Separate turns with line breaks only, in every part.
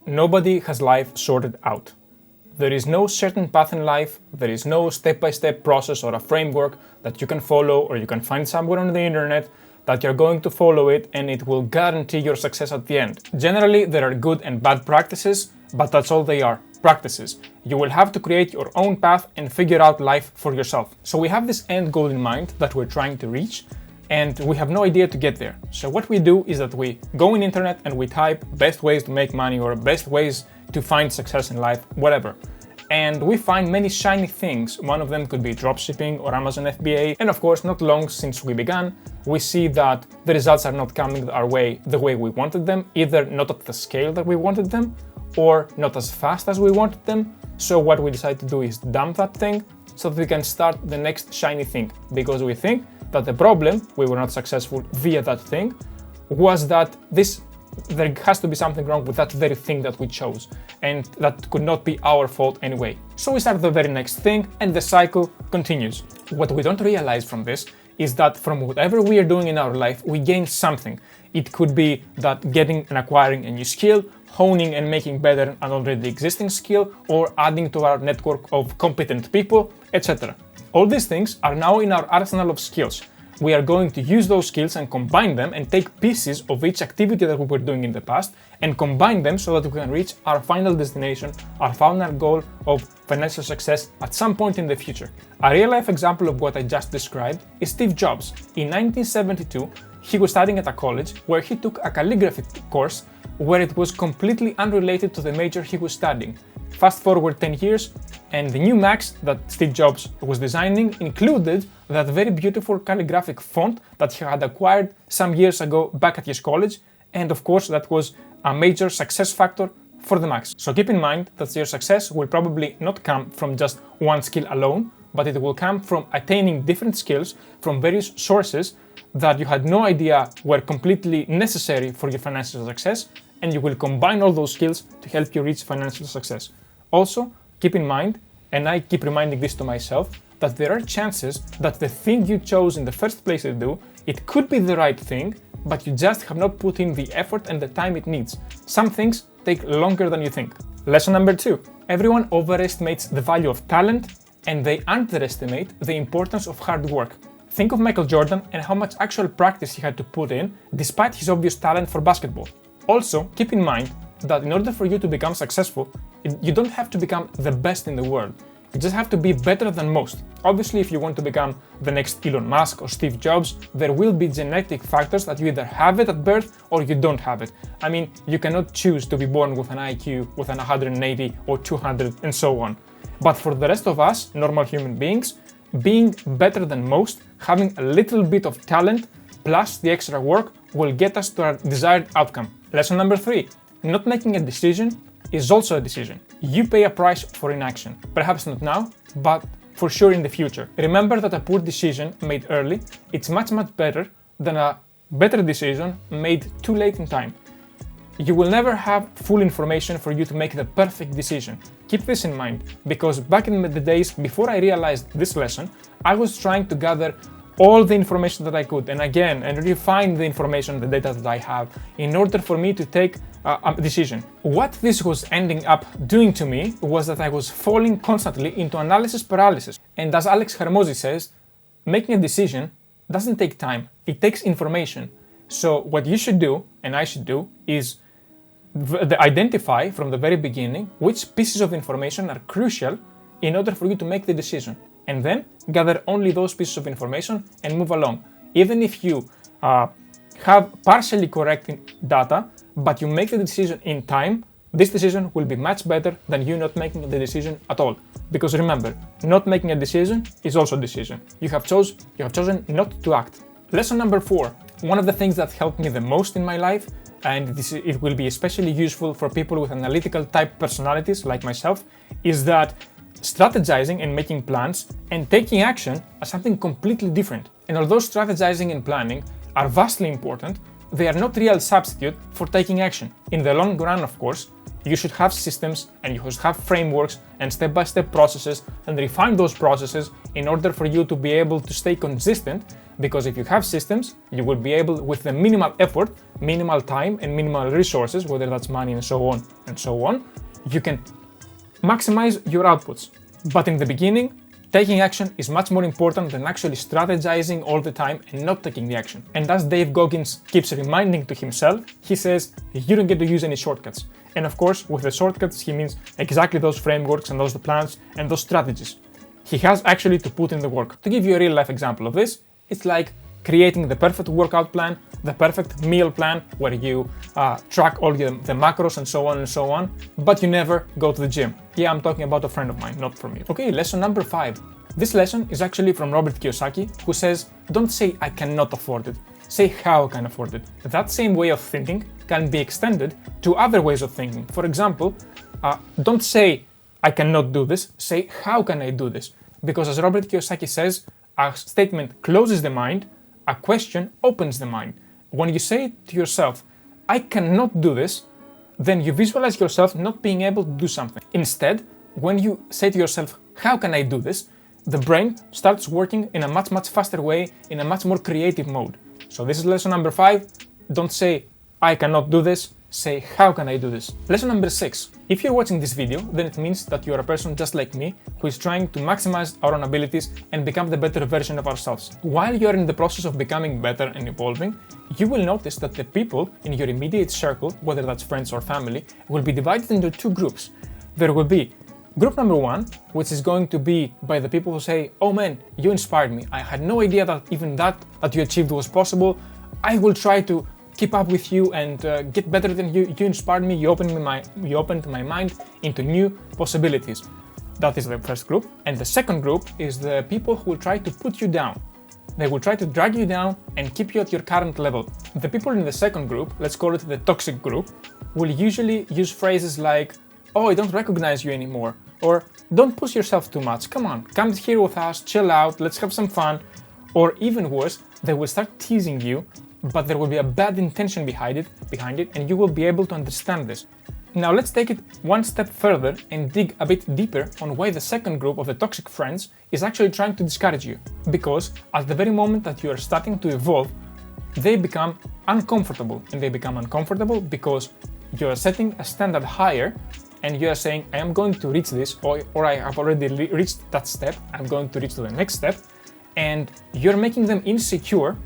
Nobody has life sorted out. There is no certain path in life, there is no step-by-step process or a framework that you can follow or you can find somewhere on the internet that you're going to follow it and it will guarantee your success at the end. Generally, there are good and bad practices, but that's all they are, practices. You will have to create your own path and figure out life for yourself. So we have this end goal in mind that we're trying to reach, and we have no idea to get there. So what we do is that we go on internet and we type best ways to make money or best ways to find success in life, whatever. And we find many shiny things. One of them could be dropshipping or Amazon FBA. And of course, not long since we began, we see that the results are not coming our way the way we wanted them, either not at the scale that we wanted them or not as fast as we wanted them. So what we decide to do is dump that thing so that we can start the next shiny thing, because we think that the problem, we were not successful via that thing, was that there has to be something wrong with that very thing that we chose, and that could not be our fault anyway. So we start the very next thing, and the cycle continues. What we don't realize from this is that from whatever we are doing in our life, we gain something. It could be that getting and acquiring a new skill, honing and making better an already existing skill, or adding to our network of competent people, etc. All these things are now in our arsenal of skills. We are going to use those skills and combine them and take pieces of each activity that we were doing in the past and combine them so that we can reach our final destination, our final goal of financial success at some point in the future. A real-life example of what I just described is Steve Jobs. In 1972, he was studying at a college where he took a calligraphy course where it was completely unrelated to the major he was studying. Fast forward 10 years, and the new Macs that Steve Jobs was designing included that very beautiful calligraphic font that he had acquired some years ago back at his college, and of course that was a major success factor for the Macs. So keep in mind that your success will probably not come from just one skill alone, but it will come from attaining different skills from various sources that you had no idea were completely necessary for your financial success, and you will combine all those skills to help you reach financial success. Also, keep in mind, and I keep reminding this to myself, that there are chances that the thing you chose in the first place to do, it could be the right thing, but you just have not put in the effort and the time it needs. Some things take longer than you think. Lesson number 2. Everyone overestimates the value of talent and they underestimate the importance of hard work. Think of Michael Jordan and how much actual practice he had to put in despite his obvious talent for basketball. Also, keep in mind that in order for you to become successful, you don't have to become the best in the world. You just have to be better than most. Obviously, if you want to become the next Elon Musk or Steve Jobs, there will be genetic factors that you either have it at birth or you don't have it. I mean, you cannot choose to be born with an IQ with an 180 or 200 and so on. But for the rest of us, normal human beings, being better than most, having a little bit of talent plus the extra work will get us to our desired outcome. Lesson number 3. Not making a decision is also a decision. You pay a price for inaction. Perhaps not now, but for sure in the future. Remember that a poor decision made early, it's much better than a better decision made too late in time. You will never have full information for you to make the perfect decision. Keep this in mind, because back in the days before I realized this lesson, I was trying to gather all the information that I could, and refine the information, the data that I have, in order for me to take a decision. What this was ending up doing to me was that I was falling constantly into analysis paralysis. And as Alex Hermosi says, making a decision doesn't take time, it takes information. So what you should do, and I should do, is identify from the very beginning which pieces of information are crucial in order for you to make the decision. And then gather only those pieces of information and move along. Even if you have partially correct data, but you make the decision in time, this decision will be much better than you not making the decision at all. Because remember, not making a decision is also a decision. You have chosen not to act. Lesson number 4. One of the things that helped me the most in my life, and it will be especially useful for people with analytical type personalities like myself, is that strategizing and making plans and taking action are something completely different. And although strategizing and planning are vastly important, they are not real substitute for taking action. In the long run, of course, you should have systems and you should have frameworks and step-by-step processes and refine those processes in order for you to be able to stay consistent, because if you have systems, you will be able, with the minimal effort, minimal time and minimal resources, whether that's money and so on, you can maximize your outputs. But in the beginning, taking action is much more important than actually strategizing all the time and not taking the action. And as Dave Goggins keeps reminding to himself, he says, you don't get to use any shortcuts. And of course, with the shortcuts, he means exactly those frameworks and those plans and those strategies. He has actually to put in the work. To give you a real life example of this, it's like creating the perfect workout plan, the perfect meal plan, where you track all the macros and so on, but you never go to the gym. Yeah, I'm talking about a friend of mine, not from you. Okay, lesson number 5. This lesson is actually from Robert Kiyosaki, who says, don't say I cannot afford it, say how I can afford it. That same way of thinking can be extended to other ways of thinking. For example, don't say I cannot do this, say how can I do this? Because as Robert Kiyosaki says, a statement closes the mind, a question opens the mind. When you say to yourself, I cannot do this, then you visualize yourself not being able to do something. Instead, when you say to yourself, how can I do this? The brain starts working in a much faster way, in a much more creative mode. So this is lesson number 5. Don't say, I cannot do this, say, how can I do this? Lesson number 6. If you're watching this video, then it means that you're a person just like me, who is trying to maximize our own abilities and become the better version of ourselves. While you're in the process of becoming better and evolving, you will notice that the people in your immediate circle, whether that's friends or family, will be divided into 2 groups. There will be group number 1, which is going to be by the people who say, oh man, you inspired me. I had no idea that even that you achieved was possible. I will try to keep up with you and get better than you. You inspired me, you opened my mind into new possibilities. That is the first group. And the second group is the people who will try to put you down. They will try to drag you down and keep you at your current level. The people in the second group, let's call it the toxic group, will usually use phrases like, oh, I don't recognize you anymore, or don't push yourself too much, come on, come here with us, chill out, let's have some fun. Or even worse, they will start teasing you, but there will be a bad intention behind it, and you will be able to understand this. Now let's take it one step further and dig a bit deeper on why the second group of the toxic friends is actually trying to discourage you. Because at the very moment that you are starting to evolve, they become uncomfortable, and they become uncomfortable because you are setting a standard higher and you are saying, I am going to reach this, or I have already reached that step, I'm going to reach to the next step, and you're making them insecure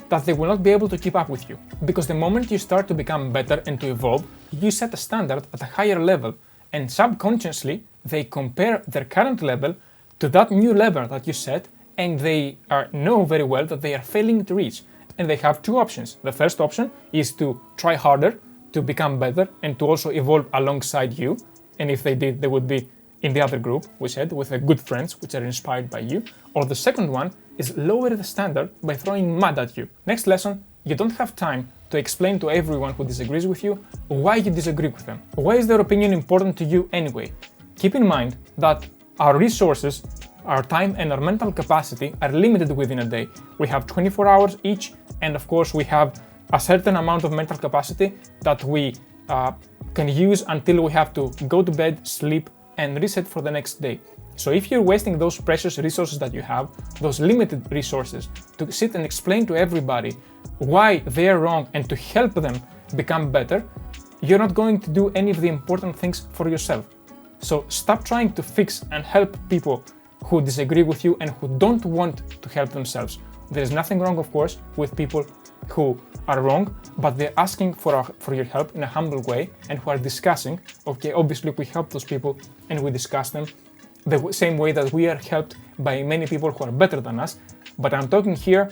that they will not be able to keep up with you. Because the moment you start to become better and to evolve, you set a standard at a higher level, and subconsciously they compare their current level to that new level that you set, and they know very well that they are failing to reach. And they have 2 options. The first option is to try harder, to become better, and to also evolve alongside you. And if they did, they would be in the other group, we said, with the good friends, which are inspired by you. Or the second one is lower the standard by throwing mud at you. Next lesson, you don't have time to explain to everyone who disagrees with you why you disagree with them. Why is their opinion important to you anyway? Keep in mind that our resources, our time and our mental capacity are limited within a day. We have 24 hours each, and of course we have a certain amount of mental capacity that we can use until we have to go to bed, sleep, and reset for the next day. So if you're wasting those precious resources that you have, those limited resources, to sit and explain to everybody why they're wrong and to help them become better, you're not going to do any of the important things for yourself. So stop trying to fix and help people who disagree with you and who don't want to help themselves. There is nothing wrong, of course, with people who are wrong, but they're asking for your help in a humble way, and who are discussing, okay, obviously we help those people and we discuss them the same way that we are helped by many people who are better than us. But I'm talking here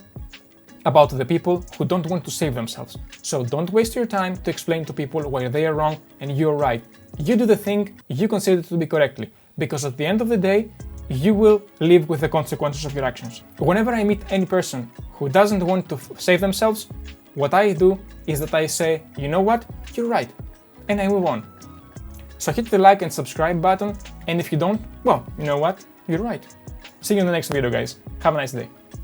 about the people who don't want to save themselves. So don't waste your time to explain to people why they are wrong and you're right. You do the thing you consider to be correctly, because at the end of the day, you will live with the consequences of your actions. Whenever I meet any person who doesn't want to save themselves, what I do is that I say, you know what, you're right, and I move on. So hit the like and subscribe button, and if you don't, well, you know what, you're right. See you in the next video, guys. Have a nice day.